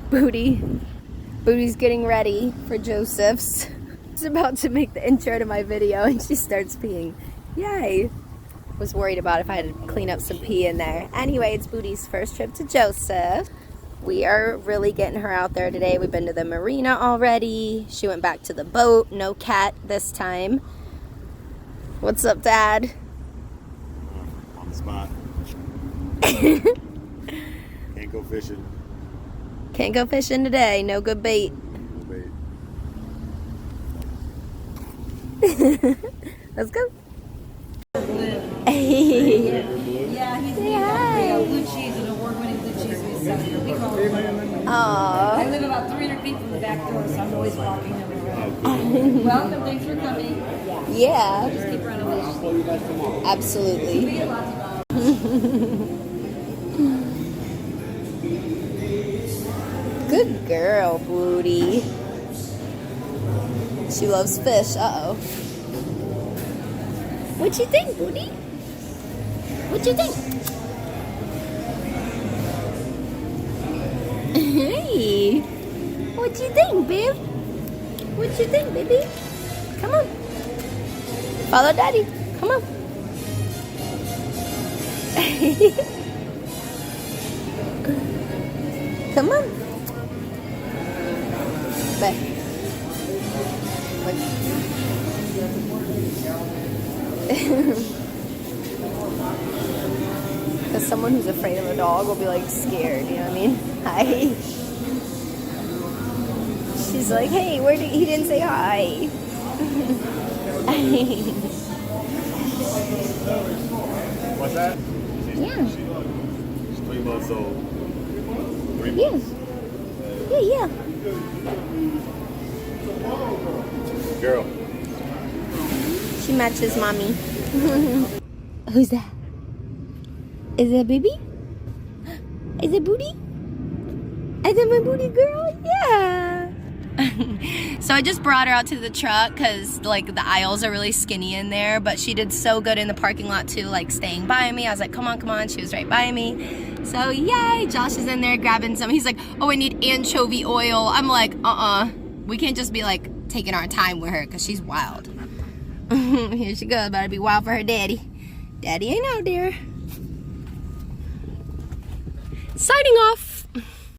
Booty's getting ready for Joseph's. She's about to make the intro to my video and she starts peeing. Yay! Was worried about if I had to clean up some pee in there. Anyway, it's Booty's first trip to Joseph. We are really getting her out there today. We've been to the marina already. She went back to the boat. No cat this time. What's up, Dad? On the spot. Can't go fishing. Can't go fishing today. No good bait. No bait. Let's go. Yeah, he's blue cheese, an award-winning blue cheese we sell here. We call it. I Aww. live about 300 feet from the back door, so I'm always walking everywhere. Welcome, thanks for coming. Yeah, Just keep running this. absolutely. We get lots of Good girl, Booty. She loves fish. Uh-oh. What you think, Booty? What you think? Hey. What you think, babe? What you think, baby? Come on. Follow Daddy. Come on. Come on. Back. Because someone who's afraid of a dog will be like scared, you know what I mean? Hi. She's like, hey, he didn't say hi. What's that? Yeah. She's 3 months old. 3 Yeah. months. Yeah. Girl. She matches mommy. Who's that? Is that baby? Is it Booty? Is it my Booty girl? Yeah. So I just brought her out to the truck because like the aisles are really skinny in there, but she did so good in the parking lot too, like staying by me. I was like, come on. She was right by me. So yay, Josh is in there grabbing some. He's like, oh, I need anchovy oil. I'm like, we can't just be like taking our time with her because she's wild. Here she goes, about to be wild for her daddy. Daddy ain't out there. Signing off.